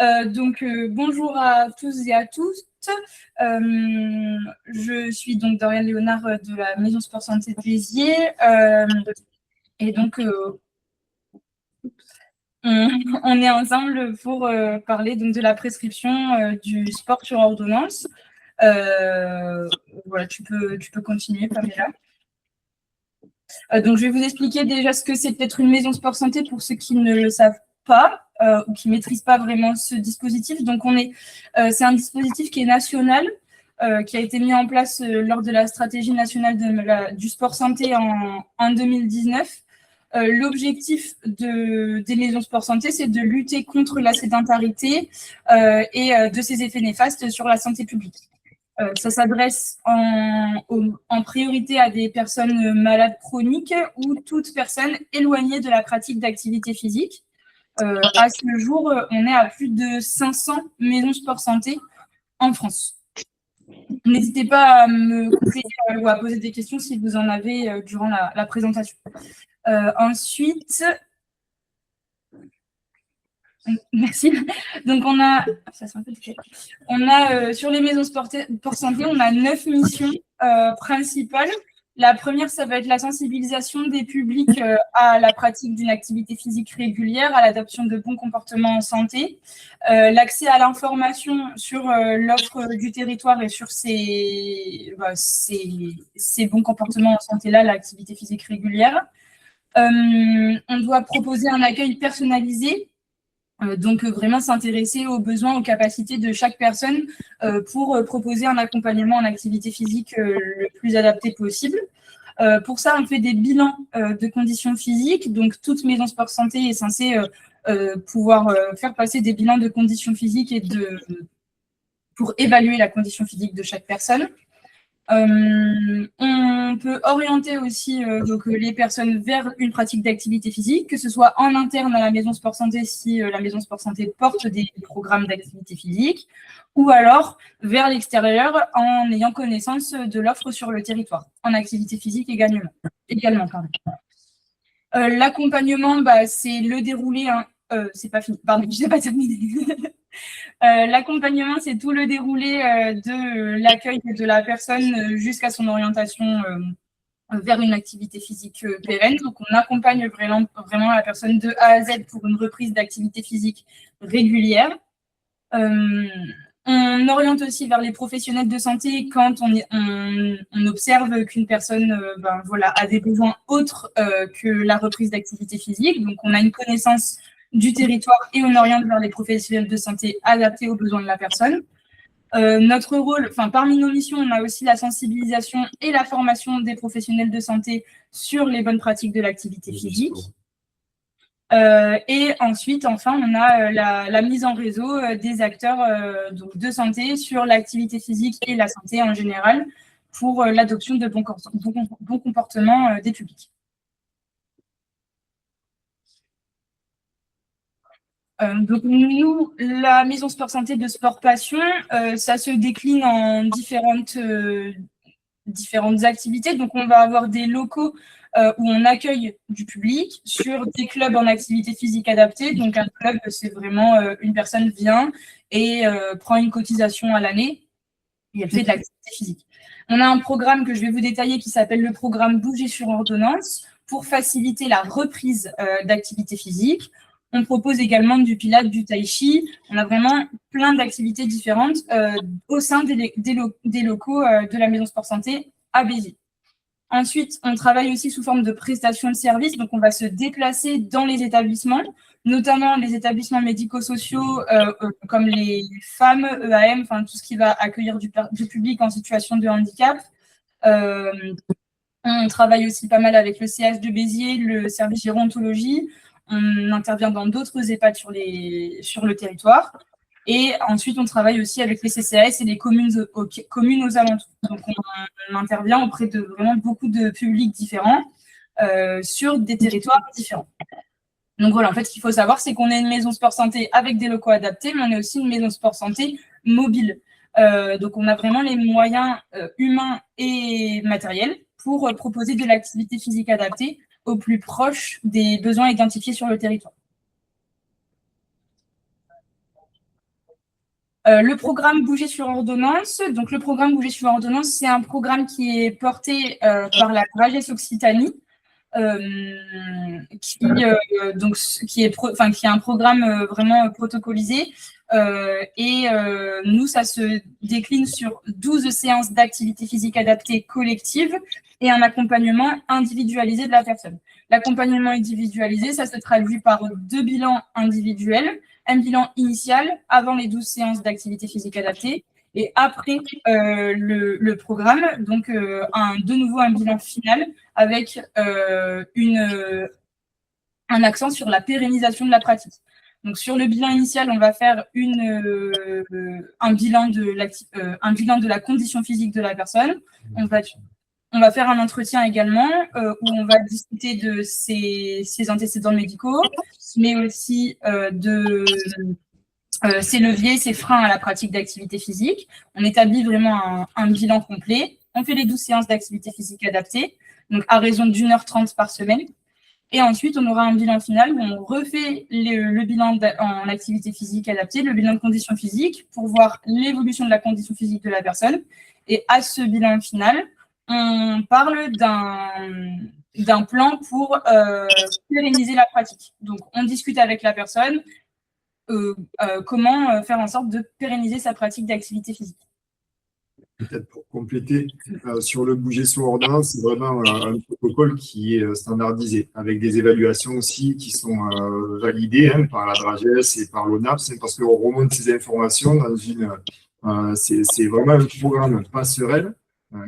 Bonjour à tous et à toutes. Je suis donc Doriane Léonard de la Maison Sport Santé de Béziers. Et donc, on est ensemble pour parler donc, de la prescription du sport sur ordonnance. Voilà, tu peux continuer, Pamela. Donc, je vais vous expliquer déjà ce que c'est peut-être une maison sport santé pour ceux qui ne le savent pas ou qui ne maîtrisent pas vraiment ce dispositif. Donc, c'est un dispositif qui est national, qui a été mis en place lors de la stratégie nationale du sport santé en 2019. L'objectif des maisons sport santé, c'est de lutter contre la sédentarité et de ses effets néfastes sur la santé publique. Ça s'adresse en priorité à des personnes malades chroniques ou toute personne éloignée de la pratique d'activité physique. À ce jour, on est à plus de 500 maisons sport santé en France. N'hésitez pas à me couper ou à poser des questions si vous en avez durant la présentation. Ensuite, merci. Donc, sur les maisons sport santé, on a 9 missions principales. La première, ça va être la sensibilisation des publics à la pratique d'une activité physique régulière, à l'adoption de bons comportements en santé, l'accès à l'information sur l'offre du territoire et sur ces bons comportements en santé-là, l'activité physique régulière. On doit proposer un accueil personnalisé. Donc, vraiment s'intéresser aux besoins, aux capacités de chaque personne pour proposer un accompagnement en activité physique le plus adapté possible. Pour ça, on fait des bilans de conditions physiques. Donc, toute maison sport santé est censée pouvoir faire passer des bilans de conditions physiques pour évaluer la condition physique de chaque personne. On peut orienter aussi les personnes vers une pratique d'activité physique, que ce soit en interne à la maison sport santé si la maison sport santé porte des programmes d'activité physique, ou alors vers l'extérieur en ayant connaissance de l'offre sur le territoire, en activité physique également. L'accompagnement, c'est le déroulé. C'est pas fini, pardon, je n'ai pas terminé. L'accompagnement, c'est tout le déroulé de l'accueil de la personne jusqu'à son orientation vers une activité physique pérenne. Donc, on accompagne vraiment la personne de A à Z pour une reprise d'activité physique régulière. On oriente aussi vers les professionnels de santé quand on observe qu'une personne a des besoins autres que la reprise d'activité physique. Donc, on a une connaissance du territoire et on oriente vers les professionnels de santé adaptés aux besoins de la personne. Notre rôle, parmi nos missions, on a aussi la sensibilisation et la formation des professionnels de santé sur les bonnes pratiques de l'activité physique. Et ensuite, enfin, on a la mise en réseau des acteurs de santé sur l'activité physique et la santé en général pour l'adoption de bons comportements des publics. Donc, nous, la maison sport santé de sport passion, ça se décline en différentes activités. Donc, on va avoir des locaux où on accueille du public sur des clubs en activité physique adaptée. Donc, un club, c'est vraiment une personne vient et prend une cotisation à l'année et elle fait de l'activité physique. On a un programme que je vais vous détailler qui s'appelle le programme Bouger sur ordonnance pour faciliter la reprise d'activité physique. On propose également du pilates, du tai chi. On a vraiment plein d'activités différentes au sein des locaux de la Maison Sport Santé à Béziers. Ensuite, on travaille aussi sous forme de prestation de services. Donc, on va se déplacer dans les établissements, notamment les établissements médico-sociaux comme les femmes, EAM, tout ce qui va accueillir du public en situation de handicap. On travaille aussi pas mal avec le CH de Béziers, le service gérontologie. On intervient dans d'autres EHPAD sur le territoire. Et ensuite, on travaille aussi avec les CCAS et les communes aux alentours. Donc, on intervient auprès de vraiment beaucoup de publics différents sur des territoires différents. Donc, voilà, en fait, ce qu'il faut savoir, c'est qu'on est une maison sport santé avec des locaux adaptés, mais on est aussi une maison sport santé mobile. Donc, on a vraiment les moyens humains et matériels pour proposer de l'activité physique adaptée au plus proche des besoins identifiés sur le territoire. Le programme Bouger sur ordonnance. Donc, le programme Bouger sur ordonnance, c'est un programme qui est porté par la Drages Occitanie, qui est un programme vraiment protocolisé. Nous, ça se décline sur 12 séances d'activité physique adaptée collective et un accompagnement individualisé de la personne. L'accompagnement individualisé, ça se traduit par 2 bilans individuels, un bilan initial avant les 12 séances d'activité physique adaptée et après le programme, donc de nouveau un bilan final avec un accent sur la pérennisation de la pratique. Donc sur le bilan initial, on va faire un bilan de la condition physique de la personne. On va faire un entretien également où on va discuter de ses antécédents médicaux, mais aussi de ses leviers, ses freins à la pratique d'activité physique. On établit vraiment un bilan complet. On fait les 12 séances d'activité physique adaptée, donc à raison d'1h30 par semaine. Et ensuite, on aura un bilan final où on refait le bilan en activité physique adaptée, le bilan de condition physique, pour voir l'évolution de la condition physique de la personne. Et à ce bilan final, on parle d'un plan pour pérenniser la pratique. Donc, on discute avec la personne comment faire en sorte de pérenniser sa pratique d'activité physique. Peut-être pour compléter, sur le bouger sous ordonnance, c'est vraiment un protocole qui est standardisé, avec des évaluations aussi qui sont validées par la Drages et par l'ONAPS, parce qu'on remonte ces informations dans c'est vraiment un programme passerelle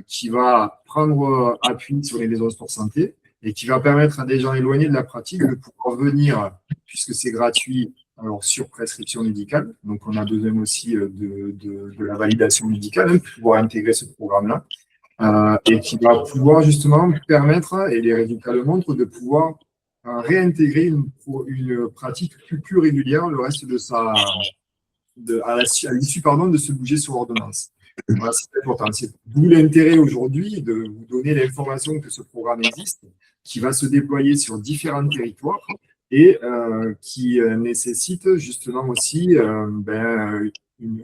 qui va prendre appui sur les maisons sport santé et qui va permettre à des gens éloignés de la pratique de pouvoir venir, puisque c'est gratuit, alors sur prescription médicale. Donc, on a besoin aussi de la validation médicale pour pouvoir intégrer ce programme-là et qui va pouvoir justement permettre, et les résultats le montrent, de pouvoir réintégrer une pratique plus régulière le reste à l'issue de se bouger sur ordonnance. Voilà, c'est important. C'est d'où l'intérêt aujourd'hui de vous donner l'information que ce programme existe, qui va se déployer sur différents territoires et qui nécessite justement aussi un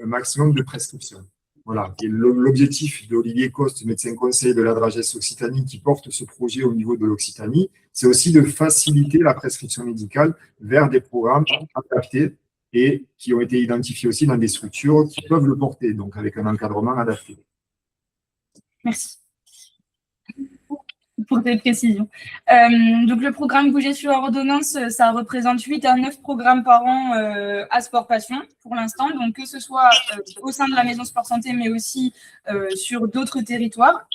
maximum de prescriptions. Voilà. Et l'objectif d'Olivier Coste, médecin conseiller de la Drages Occitanie, qui porte ce projet au niveau de l'Occitanie, c'est aussi de faciliter la prescription médicale vers des programmes adaptés et qui ont été identifiés aussi dans des structures qui peuvent le porter, donc avec un encadrement adapté. Merci pour cette précision. Donc, le programme Bouger sur ordonnance, ça représente 8 à 9 programmes par an à Sport Passion pour l'instant, donc que ce soit au sein de la Maison Sport Santé, mais aussi sur d'autres territoires.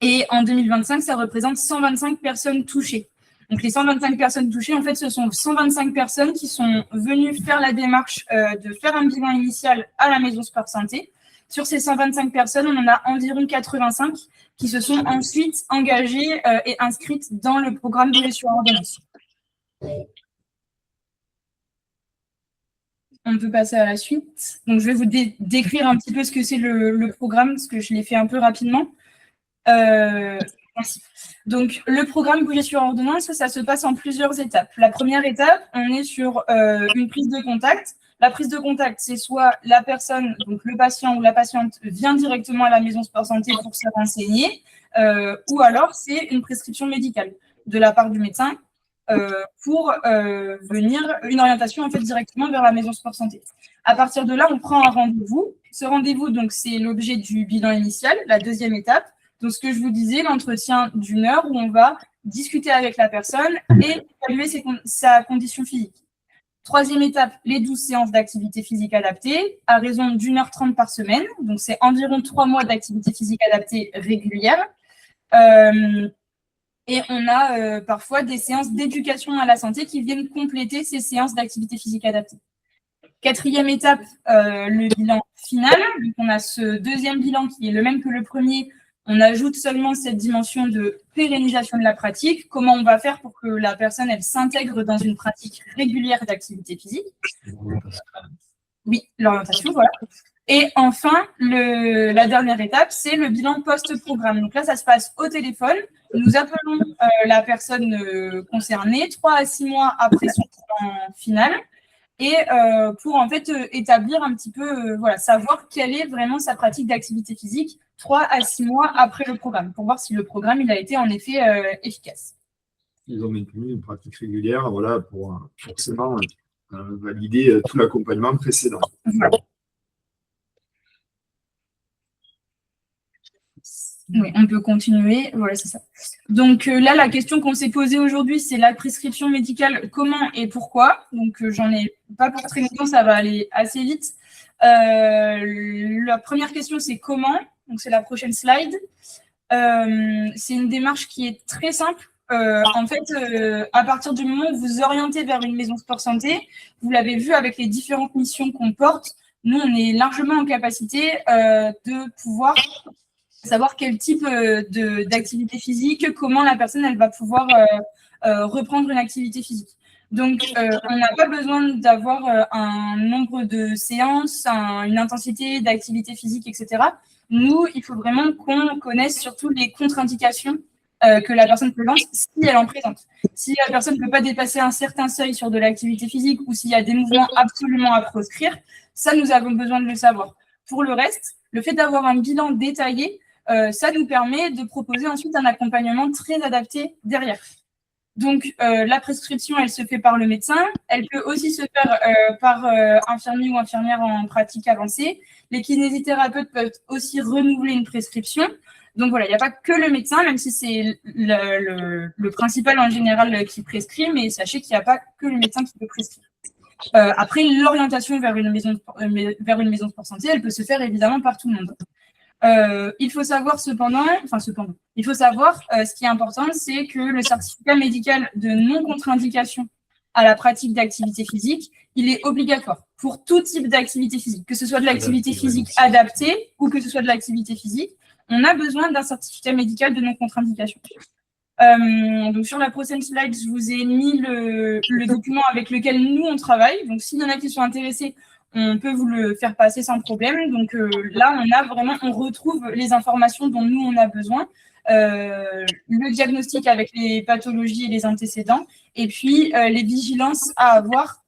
Et en 2025, ça représente 125 personnes touchées. Donc, les 125 personnes touchées, en fait, ce sont 125 personnes qui sont venues faire la démarche de faire un bilan initial à la Maison Sport Santé. Sur ces 125 personnes, on en a environ 85 qui se sont ensuite engagées et inscrites dans le programme Bouger sur ordonnance. On peut passer à la suite. Donc, je vais vous décrire un petit peu ce que c'est le programme, parce que je l'ai fait un peu rapidement. Merci. Donc, le programme Bouger sur ordonnance, ça se passe en plusieurs étapes. La première étape, on est sur une prise de contact. La prise de contact, c'est soit la personne, donc le patient ou la patiente, vient directement à la Maison Sport Santé pour se renseigner, ou alors c'est une prescription médicale de la part du médecin pour venir, une orientation en fait directement vers la Maison Sport Santé. À partir de là, on prend un rendez-vous. Ce rendez-vous, donc, c'est l'objet du bilan initial, la deuxième étape. Donc, ce que je vous disais, l'entretien d'1 heure où on va discuter avec la personne et évaluer sa condition physique. Troisième étape, les 12 séances d'activité physique adaptée à raison d'1h30 par semaine. Donc, c'est environ 3 mois d'activité physique adaptée régulière. Et on a parfois des séances d'éducation à la santé qui viennent compléter ces séances d'activité physique adaptée. Quatrième étape, le bilan final. Donc, on a ce deuxième bilan qui est le même que le premier. On ajoute seulement cette dimension de pérennisation de la pratique. Comment on va faire pour que la personne, elle s'intègre dans une pratique régulière d'activité physique? Oui, l'orientation, voilà. Et enfin, la dernière étape, c'est le bilan post-programme. Donc là, ça se passe au téléphone. Nous appelons la personne concernée 3 à 6 mois après son bilan final. et pour en fait établir un petit peu, voilà, savoir quelle est vraiment sa pratique d'activité physique 3 à 6 mois après le programme, pour voir si le programme il a été en effet efficace. Ils ont maintenu une pratique régulière, voilà, pour forcément valider tout l'accompagnement précédent. Voilà. Oui, on peut continuer. Voilà, c'est ça. Donc là, la question qu'on s'est posée aujourd'hui, c'est la prescription médicale, comment et pourquoi. Donc j'en ai pas pour très longtemps, ça va aller assez vite. La première question, c'est comment. Donc c'est la prochaine slide. C'est une démarche qui est très simple. En fait, à partir du moment où vous vous orientez vers une maison sport santé, vous l'avez vu avec les différentes missions qu'on porte, nous, on est largement en capacité de pouvoir savoir quel type d'activité physique, comment la personne elle va pouvoir reprendre une activité physique. Donc, on n'a pas besoin d'avoir un nombre de séances, une intensité d'activité physique, etc. Nous, il faut vraiment qu'on connaisse surtout les contre-indications que la personne présente si elle en présente. Si la personne ne peut pas dépasser un certain seuil sur de l'activité physique ou s'il y a des mouvements absolument à proscrire, ça, nous avons besoin de le savoir. Pour le reste, le fait d'avoir un bilan détaillé, ça nous permet de proposer ensuite un accompagnement très adapté derrière. Donc, la prescription, elle se fait par le médecin. Elle peut aussi se faire par infirmier ou infirmière en pratique avancée. Les kinésithérapeutes peuvent aussi renouveler une prescription. Donc voilà, il n'y a pas que le médecin, même si c'est le principal en général qui prescrit, mais sachez qu'il n'y a pas que le médecin qui peut prescrire. Après, l'orientation vers une maison sport santé, elle peut se faire évidemment par tout le monde. Il faut savoir il faut savoir ce qui est important, c'est que le certificat médical de non-contre-indication à la pratique d'activité physique, il est obligatoire pour tout type d'activité physique, que ce soit de l'activité physique adaptée ou que ce soit de l'activité physique. On a besoin d'un certificat médical de non-contre-indication. Donc sur la prochaine slide, je vous ai mis le document avec lequel nous on travaille. Donc s'il y en a qui sont intéressés, on peut vous le faire passer sans problème. Donc là, on retrouve les informations dont nous on a besoin, le diagnostic avec les pathologies et les antécédents, et puis les vigilances à avoir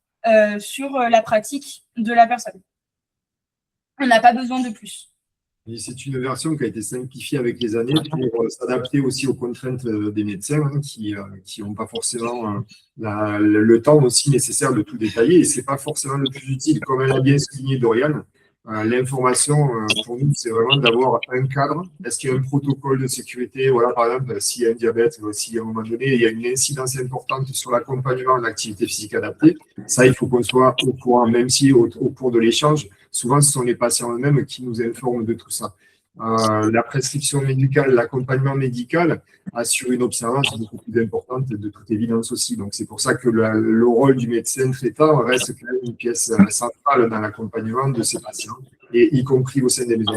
sur la pratique de la personne. On n'a pas besoin de plus. C'est une version qui a été simplifiée avec les années pour s'adapter aussi aux contraintes des médecins qui n'ont pas forcément le temps aussi nécessaire de tout détailler. Et ce n'est pas forcément le plus utile. Comme elle a bien souligné Dorian, l'information pour nous, c'est vraiment d'avoir un cadre. Est-ce qu'il y a un protocole de sécurité? Voilà, par exemple, s'il y a un diabète, si à un moment donné, il y a une incidence importante sur l'accompagnement de l'activité physique adaptée, ça, il faut qu'on soit au courant, même si au cours de l'échange, souvent, ce sont les patients eux-mêmes qui nous informent de tout ça. La prescription médicale, l'accompagnement médical assure une observance beaucoup plus importante de toute évidence aussi. Donc, c'est pour ça que le rôle du médecin traitant reste quand même une pièce centrale dans l'accompagnement de ces patients, et y compris au sein des maisons.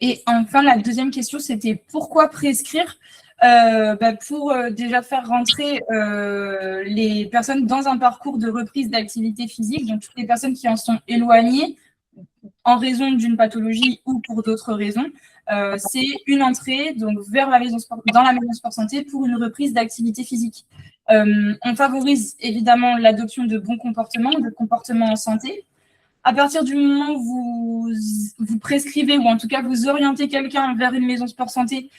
Et enfin, la deuxième question, c'était pourquoi prescrire? Pour déjà faire rentrer les personnes dans un parcours de reprise d'activité physique, donc toutes les personnes qui en sont éloignées en raison d'une pathologie ou pour d'autres raisons, c'est une entrée donc vers dans la maison sport santé pour une reprise d'activité physique. On favorise évidemment l'adoption de bons comportements, de comportements en santé. À partir du moment où vous prescrivez ou en tout cas vous orientez quelqu'un vers une maison sport santé,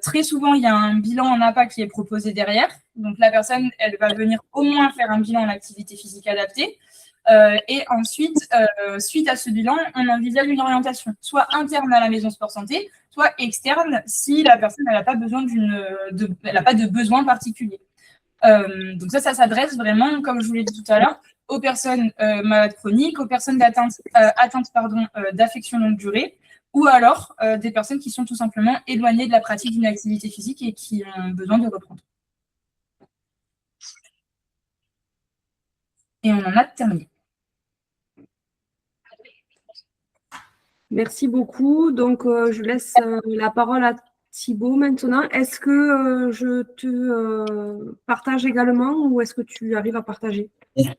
très souvent, il y a un bilan en APA qui est proposé derrière. Donc, la personne, elle va venir au moins faire un bilan en activité physique adaptée. Et ensuite, suite à ce bilan, on envisage une orientation, soit interne à la maison sport santé, soit externe si la personne n'a pas besoin elle n'a pas de besoin particulier. Donc, ça s'adresse vraiment, comme je vous l'ai dit tout à l'heure, aux personnes malades chroniques, aux personnes atteintes d'affection longue durée, ou alors des personnes qui sont tout simplement éloignées de la pratique d'une activité physique et qui ont besoin de reprendre. Et on en a terminé. Merci beaucoup. Donc, je laisse la parole à Thibaut maintenant. Est-ce que je te partage également ou est-ce que tu arrives à partager? Je ne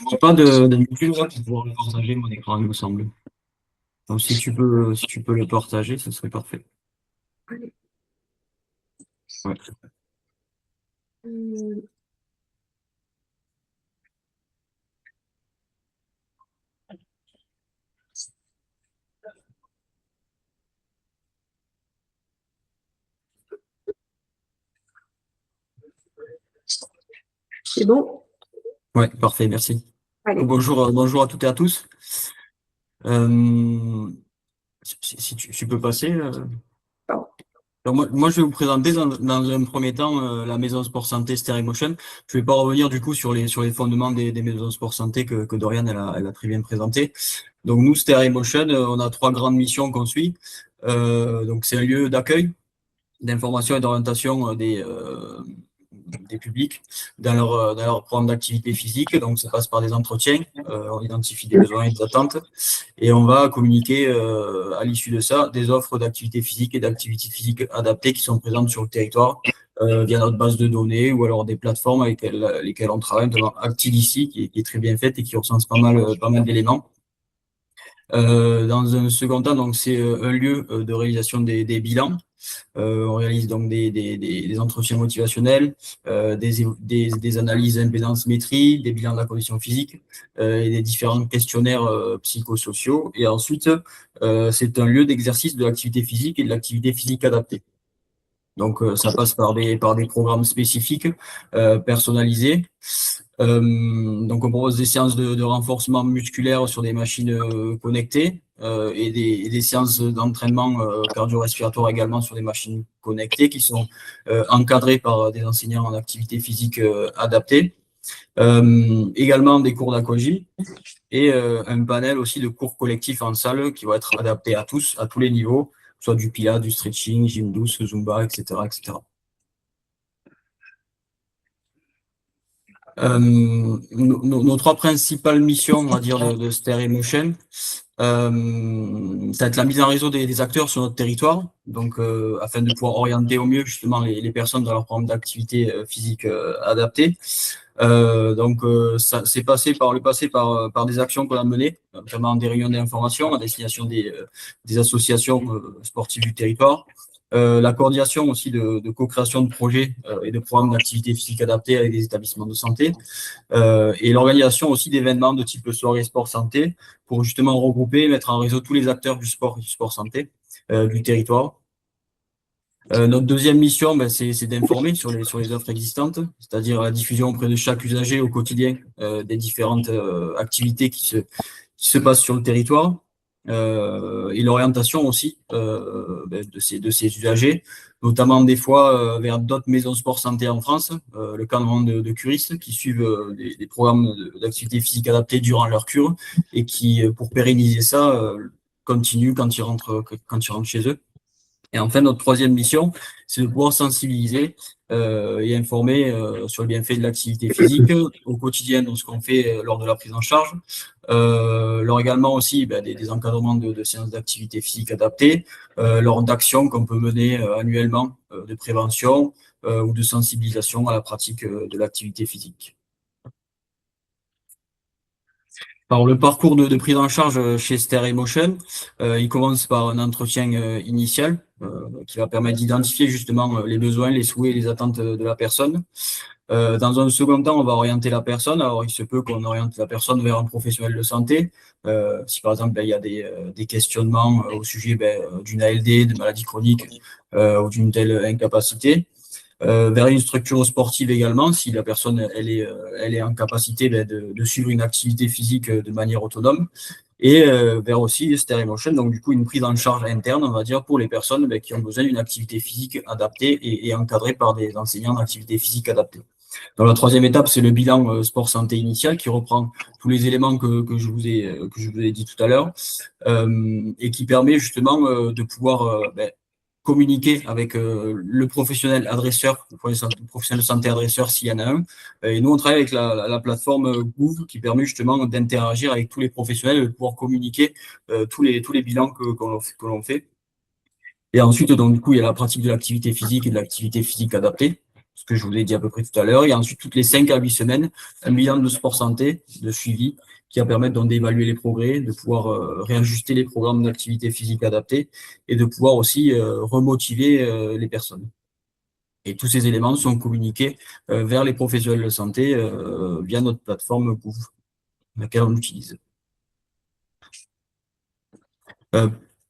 vois pas de plus loin pour pouvoir partager mon écran, il me semble. Donc, si tu peux le partager, ce serait parfait. Allez. Ouais. C'est bon? Ouais, parfait, merci. Allez. Bonjour à toutes et à tous. Si tu peux passer. Alors moi, je vais vous présenter dans un premier temps la maison sport santé Stereomotion. Je vais pas revenir du coup sur les fondements des maisons sport santé que Dorian elle a très bien présenté. Donc nous, Stereomotion, on a 3 grandes missions qu'on suit. Donc c'est un lieu d'accueil, d'information et d'orientation des publics dans leur programme d'activité physique. Donc, ça passe par des entretiens, on identifie des besoins et des attentes, et on va communiquer à l'issue de ça des offres d'activité physique et d'activité physique adaptées qui sont présentes sur le territoire via notre base de données ou alors des plateformes avec lesquelles on travaille, notamment Activici, qui est très bien faite et qui recense pas mal d'éléments. Dans un second temps, donc c'est un lieu de réalisation des bilans. On réalise donc des entretiens motivationnels, des analyses impédance-métrie, des bilans de la condition physique et des différents questionnaires psychosociaux. Et ensuite, c'est un lieu d'exercice de l'activité physique et de l'activité physique adaptée. Donc, ça passe par des programmes spécifiques, personnalisés. Donc, on propose des séances de renforcement musculaire sur des machines connectées et des séances d'entraînement cardio-respiratoire également sur des machines connectées qui sont encadrées par des enseignants en activité physique adaptée. Également des cours d'aquagie et un panel aussi de cours collectifs en salle qui vont être adaptés à tous, à tous les niveaux, soit du pilates, du stretching, gym douce, zumba, etc., etc. Nos 3 principales missions, on va dire, de Stereomotion, ça va être la mise en réseau des acteurs sur notre territoire, donc afin de pouvoir orienter au mieux justement les personnes dans leur programme d'activité physique adapté. Donc, ça s'est passé par des actions qu'on a menées, notamment des réunions d'information à destination des associations sportives du territoire. La coordination aussi de co-création de projets et de programmes d'activité physique adaptés avec des établissements de santé, et l'organisation aussi d'événements de type soirée sport santé pour justement regrouper et mettre en réseau tous les acteurs du sport santé du territoire. Notre deuxième mission, c'est d'informer sur les offres existantes, c'est-à-dire la diffusion auprès de chaque usager au quotidien des différentes activités qui se passent sur le territoire, et l'orientation aussi de ces usagers, notamment des fois vers d'autres maisons sport santé en France, le cas de curistes qui suivent des programmes d'activité physique adaptée durant leur cure et qui, pour pérenniser ça, continuent quand ils rentrent chez eux. Et enfin, notre troisième mission, c'est de pouvoir sensibiliser et informer sur le bienfait de l'activité physique au quotidien, dans ce qu'on fait lors de la prise en charge. Lors également aussi des encadrements de séances d'activité physique adaptées, lors d'actions qu'on peut mener annuellement de prévention ou de sensibilisation à la pratique de l'activité physique. Alors, le parcours de prise en charge chez Stereomotion, il commence par un entretien initial qui va permettre d'identifier justement les besoins, les souhaits et les attentes de la personne. Dans un second temps, on va orienter la personne. Alors, il se peut qu'on oriente la personne vers un professionnel de santé. Si par exemple, il y a des questionnements au sujet d'une ALD, de maladie chronique ou d'une telle incapacité. Vers une structure sportive également, si la personne elle est en capacité de suivre une activité physique de manière autonome, et vers aussi Stereomotion, donc du coup une prise en charge interne, on va dire, pour les personnes qui ont besoin d'une activité physique adaptée et encadrée par des enseignants d'activité physique adaptée. Dans la troisième étape, c'est le bilan sport santé initial qui reprend tous les éléments que je vous ai dit tout à l'heure et qui permet justement de pouvoir communiquer avec le professionnel adresseur, le professionnel de santé adresseur s'il y en a un. Et nous, on travaille avec la plateforme Gouv qui permet justement d'interagir avec tous les professionnels et de pouvoir communiquer tous les bilans que l'on fait. Et ensuite, donc, du coup, il y a la pratique de l'activité physique et de l'activité physique adaptée, ce que je vous ai dit à peu près tout à l'heure. Et ensuite, toutes les 5 à 8 semaines, un bilan de sport santé, de suivi, qui va permettre donc d'évaluer les progrès, de pouvoir réajuster les programmes d'activité physique adaptée et de pouvoir aussi remotiver les personnes. Et tous ces éléments sont communiqués vers les professionnels de santé via notre plateforme Gouv, laquelle on utilise.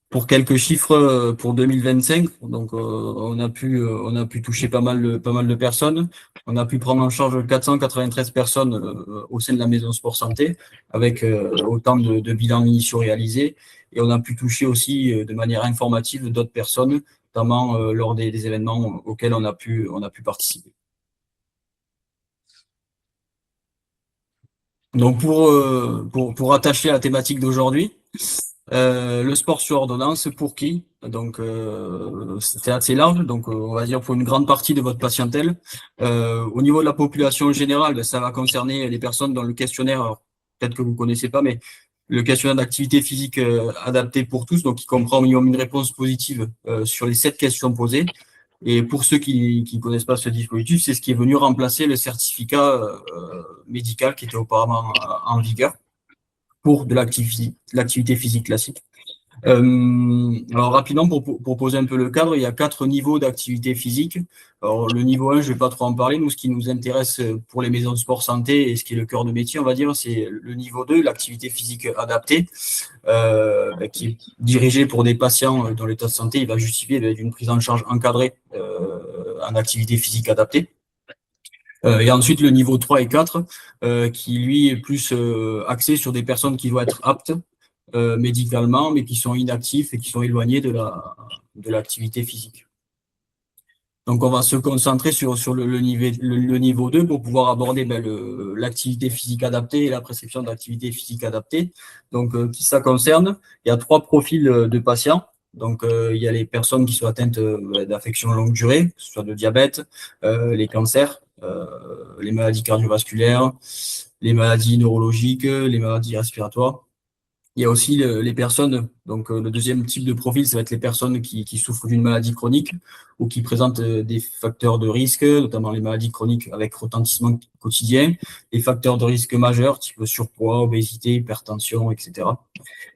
Pour quelques chiffres pour 2025, donc on a pu toucher pas mal de personnes. On a pu prendre en charge 493 personnes au sein de la maison sport santé, avec autant de bilans initiaux réalisés. Et on a pu toucher aussi de manière informative d'autres personnes, notamment lors des événements auxquels on a pu participer. Donc pour attacher à la thématique d'aujourd'hui, le sport sur ordonnance, pour qui? Donc, c'est assez large. Donc, on va dire pour une grande partie de votre patientèle. Au niveau de la population générale, ça va concerner les personnes dans le questionnaire. Alors, peut-être que vous connaissez pas, mais le questionnaire d'activité physique adapté pour tous, donc qui comprend au minimum une réponse positive sur les 7 questions posées. Et pour ceux qui ne connaissent pas ce dispositif, c'est ce qui est venu remplacer le certificat médical qui était auparavant en vigueur pour de l'activité physique classique. Alors rapidement, pour poser un peu le cadre, il y a 4 niveaux d'activité physique. Alors le niveau 1, je ne vais pas trop en parler. Nous, ce qui nous intéresse pour les maisons de sport santé et ce qui est le cœur de métier, on va dire, c'est le niveau 2, l'activité physique adaptée, qui est dirigée pour des patients dont l'état de santé il va justifier d'une prise en charge encadrée en activité physique adaptée. Et ensuite, le niveau 3 et 4, qui lui est plus axé sur des personnes qui doivent être aptes médicalement, mais qui sont inactifs et qui sont éloignés de l'activité physique. Donc, on va se concentrer sur le niveau 2 pour pouvoir aborder l'activité physique adaptée et la prescription d'activité physique adaptée. Donc, qui ça concerne? Il y a 3 profils de patients. Donc, il y a les personnes qui sont atteintes d'affections longue durée, que ce soit de diabète, les cancers, les maladies cardiovasculaires, les maladies neurologiques, les maladies respiratoires. Il y a aussi les personnes, donc le deuxième type de profil, ça va être les personnes qui souffrent d'une maladie chronique ou qui présentent des facteurs de risque, notamment les maladies chroniques avec retentissement quotidien, les facteurs de risque majeurs, type surpoids, obésité, hypertension, etc.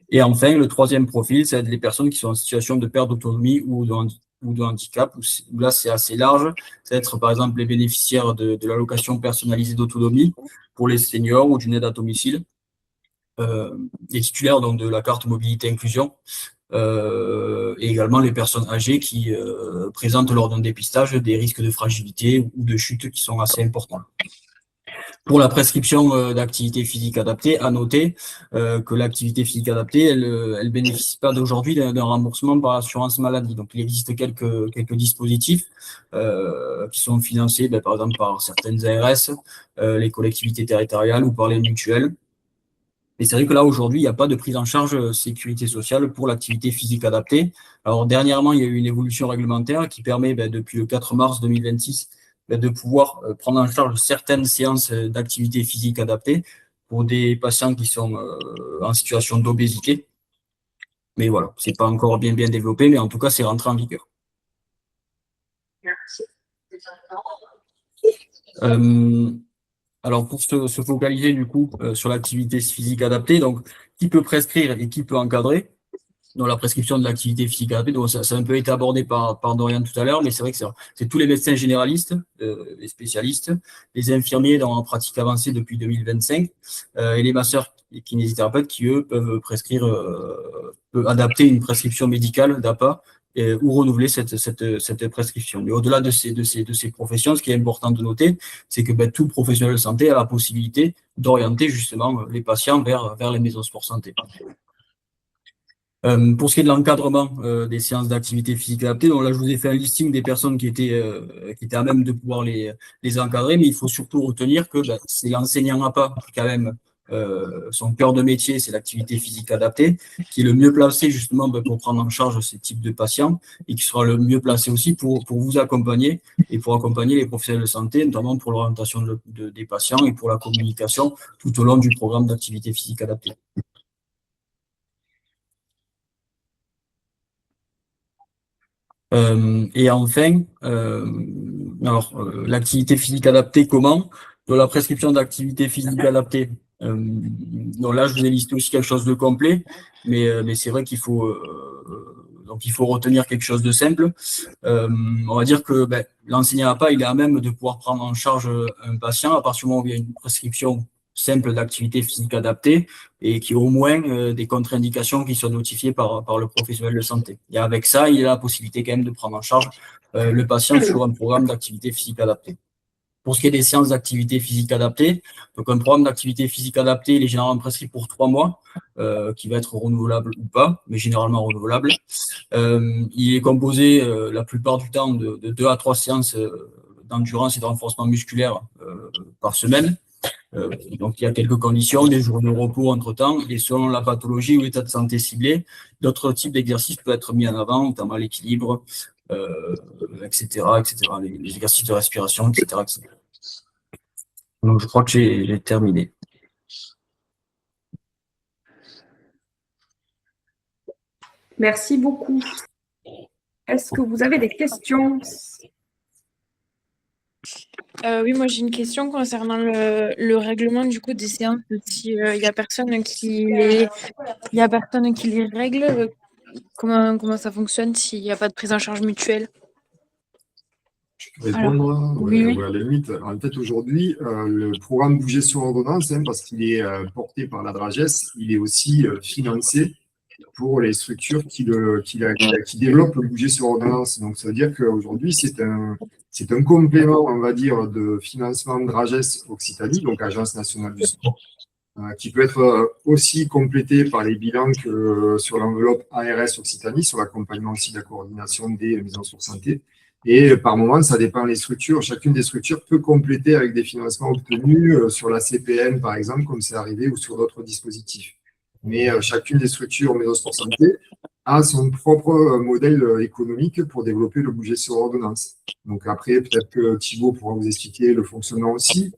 Et enfin, le troisième profil, ça va être les personnes qui sont en situation de perte d'autonomie ou de handicap, où là c'est assez large. Ça va être par exemple les bénéficiaires de l'allocation personnalisée d'autonomie pour les seniors ou d'une aide à domicile, les titulaires donc de la carte mobilité inclusion, et également les personnes âgées qui présentent lors d'un dépistage des risques de fragilité ou de chute qui sont assez importants. Pour la prescription d'activité physique adaptée, à noter que l'activité physique adaptée, elle bénéficie pas d'aujourd'hui d'un remboursement par l'assurance maladie. Donc, il existe quelques dispositifs qui sont financés, par exemple, par certaines ARS, les collectivités territoriales ou par les mutuelles. Et c'est vrai que là, aujourd'hui, il n'y a pas de prise en charge sécurité sociale pour l'activité physique adaptée. Alors, dernièrement, il y a eu une évolution réglementaire qui permet, depuis le 4 mars 2026, de pouvoir prendre en charge certaines séances d'activité physique adaptée pour des patients qui sont en situation d'obésité. Mais voilà, c'est pas encore bien développé, mais en tout cas, c'est rentré en vigueur. Merci. Alors, pour se focaliser du coup sur l'activité physique adaptée, donc qui peut prescrire et qui peut encadrer dans la prescription de l'activité physique adaptée. Donc, ça a un peu été abordé par Dorian tout à l'heure, mais c'est vrai que c'est tous les médecins généralistes, les spécialistes, les infirmiers dans la pratique avancée depuis 2025, et les masseurs et kinésithérapeutes qui, eux, peuvent prescrire, peuvent adapter une prescription médicale d'APA ou renouveler cette prescription. Mais au-delà de ces professions, ce qui est important de noter, c'est que tout professionnel de santé a la possibilité d'orienter justement les patients vers les maisons sport santé. Pour ce qui est de l'encadrement des séances d'activité physique adaptée, donc là je vous ai fait un listing des personnes qui étaient à même de pouvoir les encadrer, mais il faut surtout retenir que c'est l'enseignant APA qui quand même son cœur de métier, c'est l'activité physique adaptée, qui est le mieux placé justement pour prendre en charge ces types de patients et qui sera le mieux placé aussi pour vous accompagner et pour accompagner les professionnels de santé, notamment pour l'orientation des patients et pour la communication tout au long du programme d'activité physique adaptée. Et enfin, l'activité physique adaptée, comment? Dans la prescription d'activité physique adaptée. Donc là, je vous ai listé aussi quelque chose de complet, mais c'est vrai qu'il faut Donc, il faut retenir quelque chose de simple. On va dire que l'enseignant APA, il est à même de pouvoir prendre en charge un patient à partir du moment où il y a une prescription simple d'activité physique adaptée et qui au moins des contre-indications qui sont notifiées par le professionnel de santé. Et avec ça, il a la possibilité quand même de prendre en charge le patient sur un programme d'activité physique adaptée. Pour ce qui est des séances d'activité physique adaptée, donc un programme d'activité physique adaptée, il est généralement prescrit pour 3 mois, qui va être renouvelable ou pas, mais généralement renouvelable. Il est composé la plupart du temps de 2 à 3 séances d'endurance et de renforcement musculaire par semaine. Donc, il y a quelques conditions, des jours de repos entre-temps, et selon la pathologie ou l'état de santé ciblé, d'autres types d'exercices peuvent être mis en avant, notamment l'équilibre, etc., etc., les exercices de respiration, etc., etc. Donc, je crois que j'ai terminé. Merci beaucoup. Est-ce que vous avez des questions? Oui, moi j'ai une question concernant le règlement du coup des séances. Si il y a personne qui les règle, comment ça fonctionne s'il n'y a pas de prise en charge mutuelle? Répondre, oui, oui. à la limite. En fait, aujourd'hui, le programme Bouger sur ordonnance, parce qu'il est porté par la DRAGES, il est aussi financé pour les structures qui développent le Bouger sur ordonnance. Donc, ça veut dire qu'aujourd'hui, c'est un complément, on va dire, de financement de DRAGES Occitanie, donc Agence nationale du sport, qui peut être aussi complété par les bilans que sur l'enveloppe ARS Occitanie, sur l'accompagnement aussi de la coordination des maisons sur santé. Et par moment, ça dépend des structures. Chacune des structures peut compléter avec des financements obtenus sur la CPN, par exemple, comme c'est arrivé, ou sur d'autres dispositifs. Mais chacune des structures maisons sport santé a son propre modèle économique pour développer le Bouger sur ordonnance. Donc après, peut-être que Thibaut pourra vous expliquer le fonctionnement aussi.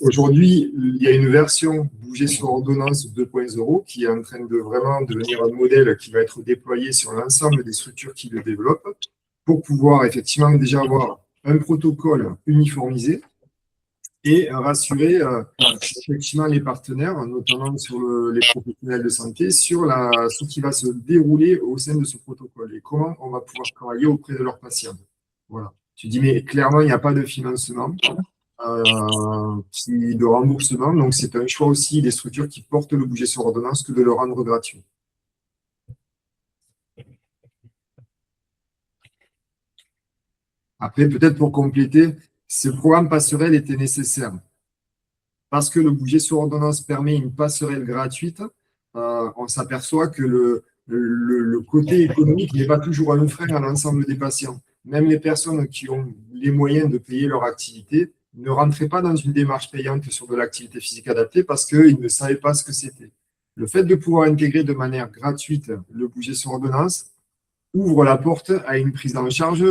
Aujourd'hui, il y a une version Bouger sur ordonnance 2.0 qui est en train de vraiment devenir un modèle qui va être déployé sur l'ensemble des structures qui le développent pour pouvoir effectivement déjà avoir un protocole uniformisé et rassurer effectivement les partenaires, notamment sur les professionnels de santé, sur ce qui va se dérouler au sein de ce protocole et comment on va pouvoir travailler auprès de leurs patients. Voilà. Tu dis, mais clairement, il n'y a pas de financement, de remboursement, donc c'est un choix aussi des structures qui portent le Bouger sur ordonnance que de le rendre gratuit. Après, peut-être pour compléter, ce programme passerelle était nécessaire parce que le Bouger sur ordonnance permet une passerelle gratuite. On s'aperçoit que le côté économique n'est pas toujours un frein à l'ensemble des patients. Même les personnes qui ont les moyens de payer leur activité ne rentraient pas dans une démarche payante sur de l'activité physique adaptée parce qu'ils ne savaient pas ce que c'était. Le fait de pouvoir intégrer de manière gratuite le Bouger sur ordonnance ouvre la porte à une prise en charge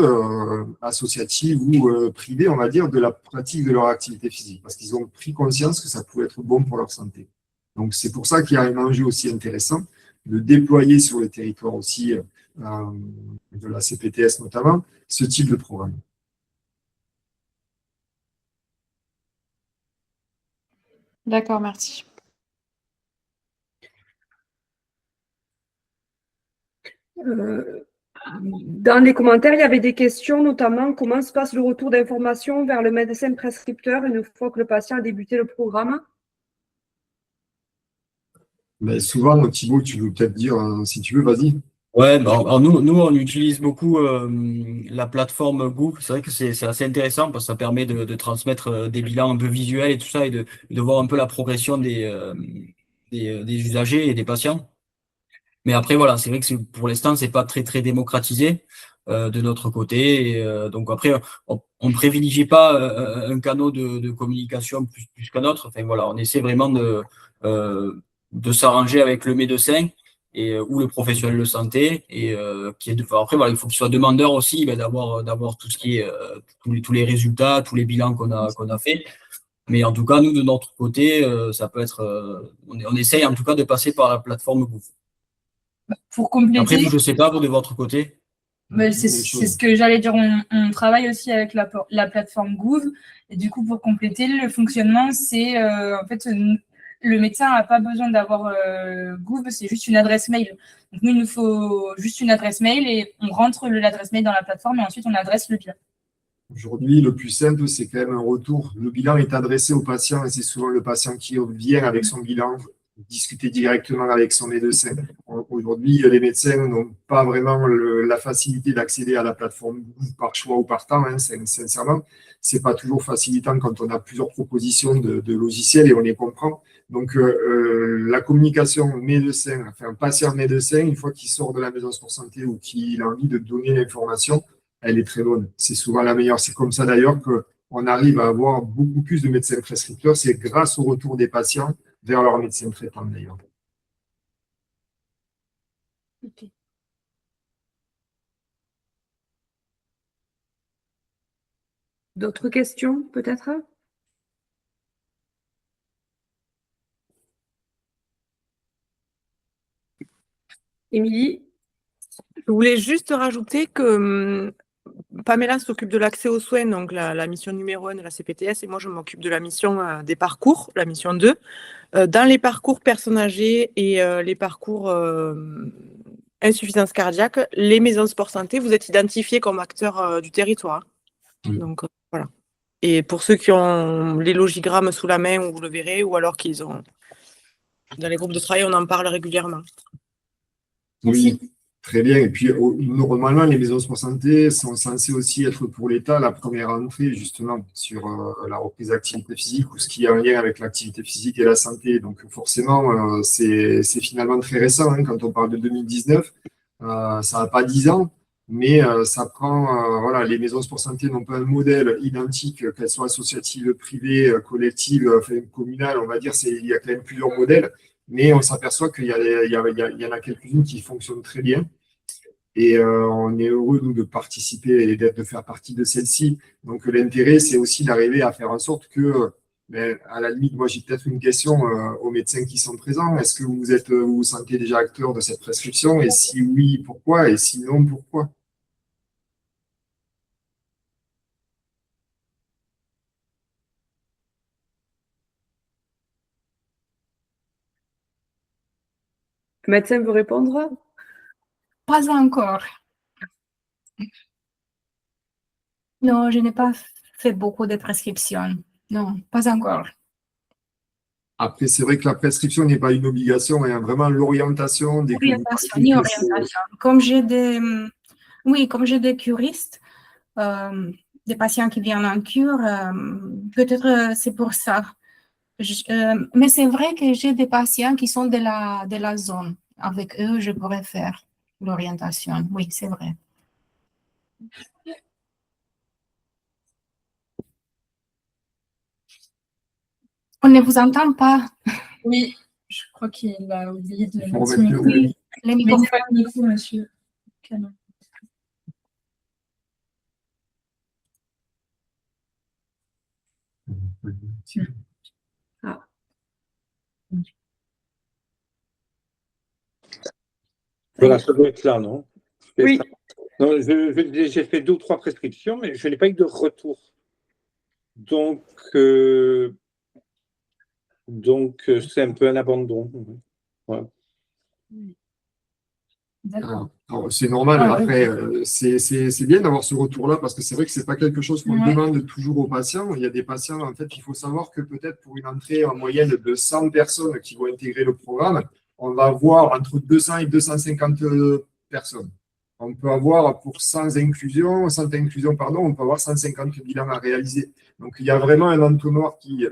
associative ou privée, on va dire, de la pratique de leur activité physique, parce qu'ils ont pris conscience que ça pouvait être bon pour leur santé. Donc, c'est pour ça qu'il y a un enjeu aussi intéressant de déployer sur le territoire aussi de la CPTS notamment, ce type de programme. D'accord, merci. Dans les commentaires, il y avait des questions, notamment comment se passe le retour d'information vers le médecin prescripteur une fois que le patient a débuté le programme? Mais souvent, Thibaut, tu veux peut-être dire, si tu veux, vas-y. Ouais, alors nous, on utilise beaucoup la plateforme Google. C'est vrai que c'est assez intéressant parce que ça permet de transmettre des bilans un peu visuels et tout ça et de voir un peu la progression des usagers et des patients. Mais après, voilà, c'est vrai que pour l'instant, c'est pas très, très démocratisé de notre côté. Et, donc après, on privilégie pas un canal de communication plus qu'un autre. Enfin, voilà, on essaie vraiment de s'arranger avec le médecin ou le professionnel de santé. Et après, voilà, il faut qu'il soit demandeur aussi d'avoir tout ce qui est tous les résultats, tous les bilans qu'on a fait. Mais en tout cas, nous, de notre côté, ça peut être. On essaye en tout cas de passer par la plateforme Google. Pour compléter, après, vous, je ne sais pas, vous, de votre côté. c'est ce que j'allais dire. On travaille aussi avec la plateforme Groove. Et du coup, pour compléter, le fonctionnement, c'est en fait le médecin n'a pas besoin d'avoir Gouv, c'est juste une adresse mail. Donc nous, il nous faut juste une adresse mail et on rentre l'adresse mail dans la plateforme et ensuite on adresse le bilan. Aujourd'hui, le plus simple, c'est quand même un retour. Le bilan est adressé au patient et c'est souvent le patient qui vient avec son bilan discuter directement avec son médecin. Aujourd'hui, les médecins n'ont pas vraiment la facilité d'accéder à la plateforme par choix ou par temps, hein, sincèrement. C'est pas toujours facilitant quand on a plusieurs propositions de logiciels et on les comprend. Donc, la communication médecin, enfin patient-médecin, une fois qu'il sort de la maison Sport Santé ou qu'il a envie de donner l'information, elle est très bonne. C'est souvent la meilleure. C'est comme ça d'ailleurs qu'on arrive à avoir beaucoup plus de médecins prescripteurs. C'est grâce au retour des patients vers leur médecin traitant d'ailleurs. Ok. D'autres questions, peut-être? Émilie? Je voulais juste rajouter que Pamela s'occupe de l'accès aux soins, donc la mission numéro 1 de la CPTS, et moi je m'occupe de la mission des parcours, la mission 2. Dans les parcours personnes âgées et les parcours insuffisance cardiaque, les maisons sport santé, vous êtes identifiés comme acteurs du territoire. Oui. Donc voilà. Et pour ceux qui ont les logigrammes sous la main, vous le verrez, ou alors qu'ils ont dans les groupes de travail, on en parle régulièrement. Oui, très bien. Et puis, normalement, les maisons sport santé sont censées aussi être pour l'État la première entrée, justement, sur la reprise d'activité physique ou ce qui est en lien avec l'activité physique et la santé. Donc, forcément, c'est finalement très récent, hein, quand on parle de 2019. Ça n'a pas 10 ans, mais ça prend, voilà, les maisons sport santé n'ont pas un modèle identique, qu'elles soient associatives, privées, collectives, enfin, communales, on va dire, il y a quand même plusieurs modèles. Mais on s'aperçoit qu'il y en a quelques-unes qui fonctionnent très bien. Et on est heureux, nous, de participer et de faire partie de celle-ci. Donc, l'intérêt, c'est aussi d'arriver à faire en sorte que, à la limite, moi, j'ai peut-être une question aux médecins qui sont présents. Est-ce que vous vous sentez déjà acteur de cette prescription? Et si oui, pourquoi? Et si non, pourquoi? Le médecin veut répondre? Pas encore. Non, je n'ai pas fait beaucoup de prescriptions. Non, pas encore. Après, c'est vrai que la prescription n'est pas une obligation, hein, vraiment l'orientation dès que vous Orientation, partez, ni c'est- orientation. Comme j'ai oui, comme j'ai des curistes, des patients qui viennent en cure, peut-être c'est pour ça. Mais c'est vrai que j'ai des patients qui sont de la zone. Avec eux, je pourrais faire l'orientation. Oui, c'est vrai. On ne vous entend pas. Oui, je crois qu'il a oublié de Il faut mettre son remettre le micro. micro. Les Mettez micros. pas le micro, monsieur Canon. Voilà, ça doit être là, non? Oui. Non, j'ai fait 2 ou 3 prescriptions, mais je n'ai pas eu de retour. Donc, c'est un peu un abandon. Ouais. D'accord. Alors, c'est normal. Ah, Après, c'est bien d'avoir ce retour-là parce que c'est vrai que c'est pas quelque chose qu'on Ouais. demande toujours aux patients. Il y a des patients, en fait, il faut savoir que peut-être pour une entrée en moyenne de 100 personnes qui vont intégrer le programme, on va avoir entre 200 et 250 personnes. On peut avoir pour 100 inclusions, pardon, on peut avoir 150 bilans à réaliser. Donc, il y a vraiment un entonnoir qui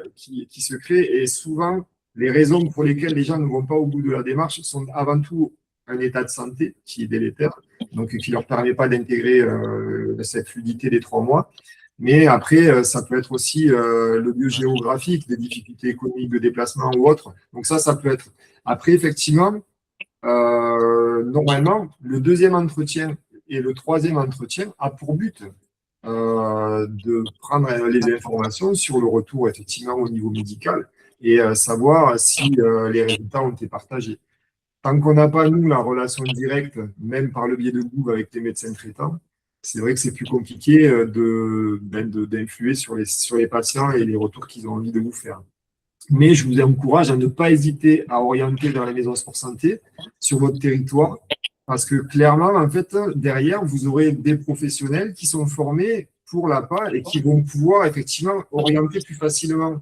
se crée et souvent, les raisons pour lesquelles les gens ne vont pas au bout de la démarche sont avant tout un état de santé qui est délétère, donc qui ne leur permet pas d'intégrer cette fluidité des 3 mois. Mais après, ça peut être aussi le lieu géographique, des difficultés économiques de déplacement ou autre. Donc ça peut être. Après, effectivement, normalement, le deuxième entretien et le troisième entretien a pour but de prendre les informations sur le retour, effectivement, au niveau médical et savoir si les résultats ont été partagés. Tant qu'on n'a pas, nous, la relation directe, même par le biais de Google avec les médecins traitants, c'est vrai que c'est plus compliqué d'influer sur les patients et les retours qu'ils ont envie de vous faire. Mais je vous encourage à ne pas hésiter à orienter vers les maisons sport santé sur votre territoire, parce que clairement, en fait, derrière, vous aurez des professionnels qui sont formés pour l'APA et qui vont pouvoir effectivement orienter plus facilement.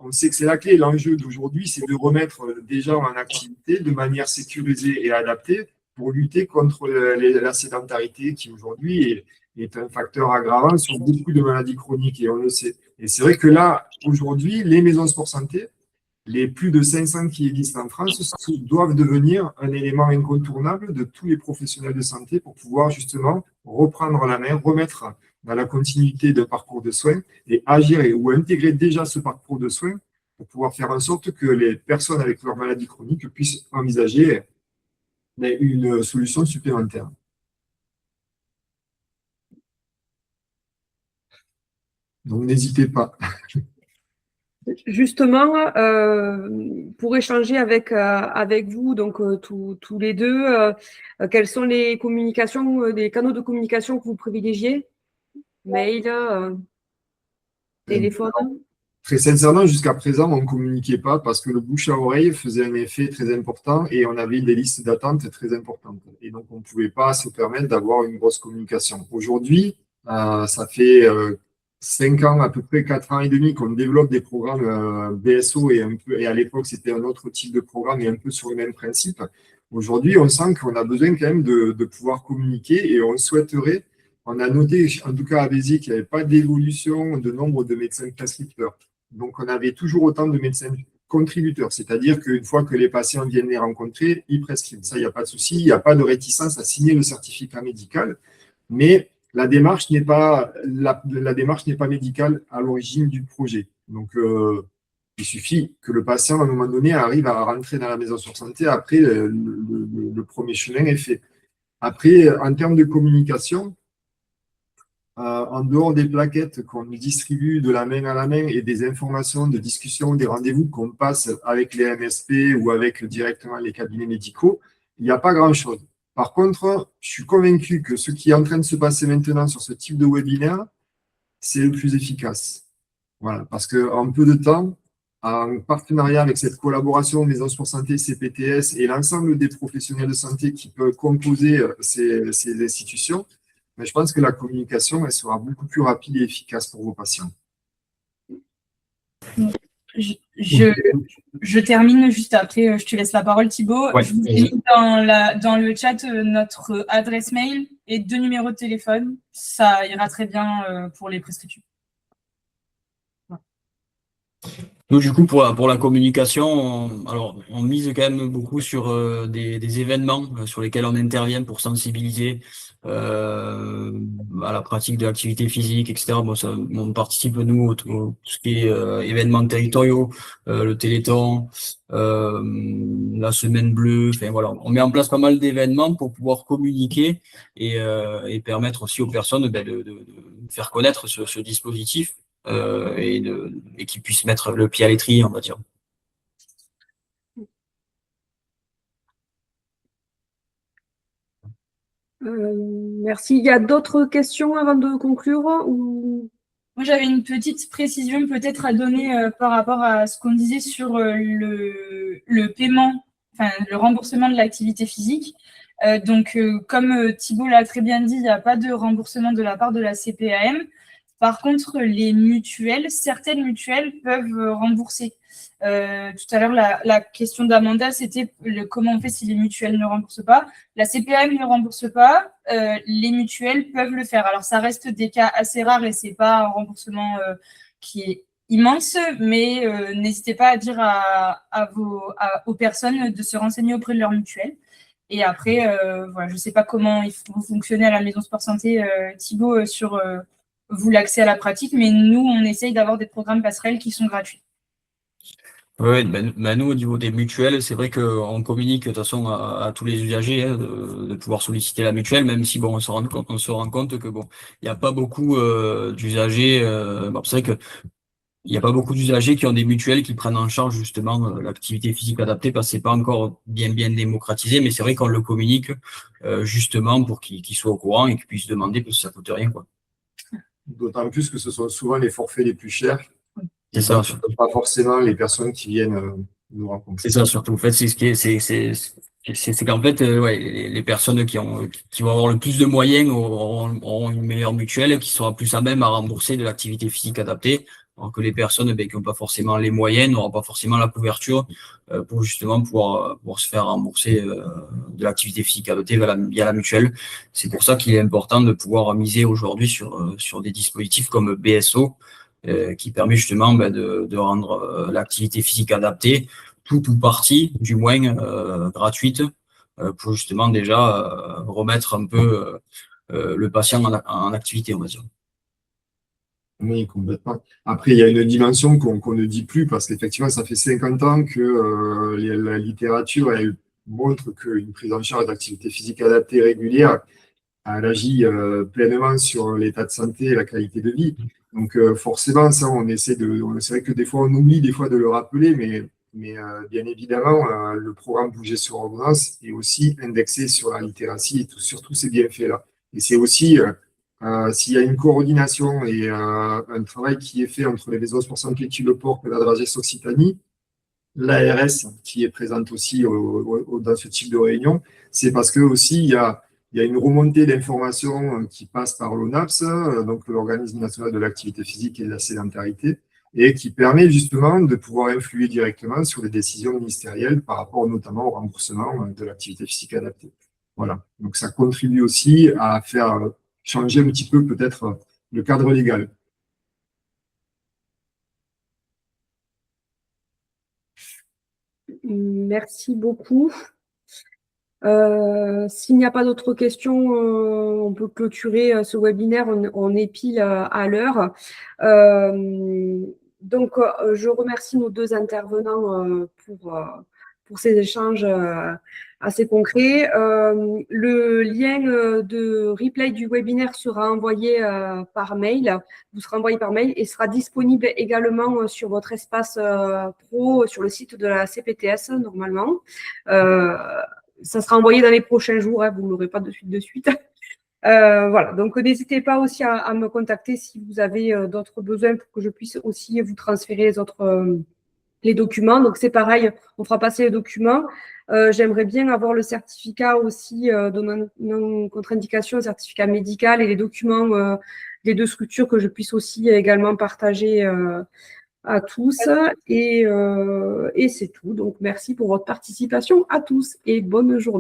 On sait que c'est la clé. L'enjeu d'aujourd'hui, c'est de remettre des gens en activité de manière sécurisée et adaptée pour lutter contre la sédentarité qui aujourd'hui est un facteur aggravant sur beaucoup de maladies chroniques, et on le sait. Et c'est vrai que là, aujourd'hui, les maisons sport santé, les plus de 500 qui existent en France, doivent devenir un élément incontournable de tous les professionnels de santé pour pouvoir justement reprendre la main, remettre dans la continuité d'un parcours de soins et agir ou intégrer déjà ce parcours de soins pour pouvoir faire en sorte que les personnes avec leurs maladies chroniques puissent envisager une solution supplémentaire. Donc, n'hésitez pas. Justement, pour échanger avec vous, donc tous les deux, quelles sont les communications, les canaux de communication que vous privilégiez? Mail, téléphone? Très sincèrement, jusqu'à présent, on ne communiquait pas parce que le bouche à oreille faisait un effet très important et on avait des listes d'attente très importantes. Et donc, on ne pouvait pas se permettre d'avoir une grosse communication. Aujourd'hui, ça fait 5 ans, à peu près 4 ans et demi qu'on développe des programmes BSO et à l'époque, c'était un autre type de programme et un peu sur le même principe. Aujourd'hui, on sent qu'on a besoin quand même de pouvoir communiquer et on souhaiterait. On a noté, en tout cas à Béziers, qu'il n'y avait pas d'évolution de nombre de médecins prescripteurs. Donc, on avait toujours autant de médecins contributeurs, c'est-à-dire qu'une fois que les patients viennent les rencontrer, ils prescrivent. Ça, il n'y a pas de souci, il n'y a pas de réticence à signer le certificat médical, mais la démarche n'est pas médicale à l'origine du projet. Donc, il suffit que le patient, à un moment donné, arrive à rentrer dans la maison sur santé. Après, le premier chemin est fait. Après, en termes de communication, en dehors des plaquettes qu'on distribue de la main à la main et des informations de discussion, des rendez-vous qu'on passe avec les MSP ou avec directement les cabinets médicaux, il n'y a pas grand-chose. Par contre, je suis convaincu que ce qui est en train de se passer maintenant sur ce type de webinaire, c'est le plus efficace. Voilà, parce qu'en peu de temps, en partenariat avec cette collaboration Maison Sport Santé, CPTS et l'ensemble des professionnels de santé qui peuvent composer ces institutions, mais je pense que la communication, elle sera beaucoup plus rapide et efficace pour vos patients. Je termine juste après, je te laisse la parole Thibaut. Ouais. Je vous ai mis dans le chat notre adresse mail et 2 numéros de téléphone. Ça ira très bien pour les prescriptions. Nous, du coup, pour la communication, on mise quand même beaucoup sur des événements sur lesquels on intervient pour sensibiliser à la pratique de l'activité physique, etc. Bon, on participe, nous, tout ce qui est événements territoriaux, le Téléthon, la Semaine Bleue, enfin voilà. On met en place pas mal d'événements pour pouvoir communiquer et permettre aussi aux personnes de faire connaître ce dispositif. Et qu'ils puissent mettre le pied à l'étrier, on va dire. Merci. Il y a d'autres questions avant de conclure ou... Moi, j'avais une petite précision peut-être à donner par rapport à ce qu'on disait sur le paiement, enfin le remboursement de l'activité physique. Donc, comme Thibaut l'a très bien dit, il n'y a pas de remboursement de la part de la CPAM. Par contre, les mutuelles, certaines mutuelles peuvent rembourser. Tout à l'heure, la question d'Amanda, c'était comment on fait si les mutuelles ne remboursent pas. La CPAM ne rembourse pas, les mutuelles peuvent le faire. Alors, ça reste des cas assez rares et c'est pas un remboursement qui est immense, mais n'hésitez pas à dire aux personnes de se renseigner auprès de leur mutuelle. Et après, voilà, je ne sais pas comment il faut fonctionner à la Maison Sport Santé, Thibaut, sur vous l'accès à la pratique, mais nous, on essaye d'avoir des programmes passerelles qui sont gratuits. Oui, nous, au niveau des mutuelles, c'est vrai qu'on communique de toute façon à tous les usagers de pouvoir solliciter la mutuelle, même si bon, on se rend compte que bon, il n'y a pas beaucoup d'usagers. C'est vrai que il n'y a pas beaucoup d'usagers qui ont des mutuelles qui prennent en charge justement l'activité physique adaptée parce que c'est pas encore bien démocratisé, mais c'est vrai qu'on le communique justement pour qu'ils soient au courant et qu'ils puissent demander parce que ça coûte rien, quoi. D'autant plus que ce sont souvent les forfaits les plus chers C'est ça, surtout. Pas forcément les personnes qui viennent nous rencontrer. C'est ça, surtout. En fait, c'est ce qui est, c'est qu'en fait, ouais, les personnes qui vont avoir le plus de moyens auront une meilleure mutuelle qui sera plus à même à rembourser de l'activité physique adaptée, alors que les personnes qui n'ont pas forcément les moyens n'auront pas forcément la couverture pour justement pouvoir se faire rembourser de l'activité physique adaptée via la mutuelle. C'est pour ça qu'il est important de pouvoir miser aujourd'hui sur des dispositifs comme BSO qui permet justement de rendre l'activité physique adaptée tout ou partie, du moins gratuite, pour justement déjà remettre un peu le patient en activité, on va dire. Oui, complètement. Après, il y a une dimension qu'on ne dit plus parce qu'effectivement, ça fait 50 ans que la littérature elle montre qu'une prise en charge d'activité physique adaptée régulière, elle agit pleinement sur l'état de santé et la qualité de vie. Donc forcément, ça, c'est vrai que des fois, on oublie des fois de le rappeler, mais bien évidemment, le programme Bouger sur ordonnance est aussi indexé sur la littératie et sur tous ces bienfaits-là. Et c'est aussi, s'il y a une coordination et un travail qui est fait entre les maisons pour santé qui le portent et la Dragesse Occitanie, l'ARS qui est présente aussi dans ce type de réunion, c'est parce que aussi il y a une remontée d'informations qui passe par l'ONAPS, donc l'Organisme national de l'activité physique et de la sédentarité, et qui permet justement de pouvoir influer directement sur les décisions ministérielles par rapport notamment au remboursement de l'activité physique adaptée. Voilà. Donc ça contribue aussi à faire changer un petit peu peut-être le cadre légal. Merci beaucoup. S'il n'y a pas d'autres questions, on peut clôturer ce webinaire. On est pile à l'heure. Donc, je remercie nos deux intervenants pour ces échanges assez concrets. Le lien de replay du webinaire sera envoyé par mail. Vous sera envoyé par mail et sera disponible également sur votre espace pro sur le site de la CPTS normalement. Ça sera envoyé dans les prochains jours, hein, vous ne l'aurez pas de suite. Voilà, donc n'hésitez pas aussi à me contacter si vous avez d'autres besoins pour que je puisse aussi vous transférer les documents. Donc c'est pareil, on fera passer les documents. J'aimerais bien avoir le certificat aussi de non-contre-indication, le certificat médical et les documents des deux structures que je puisse aussi également partager à tous. Et c'est tout. Donc merci pour votre participation à tous et bonne journée.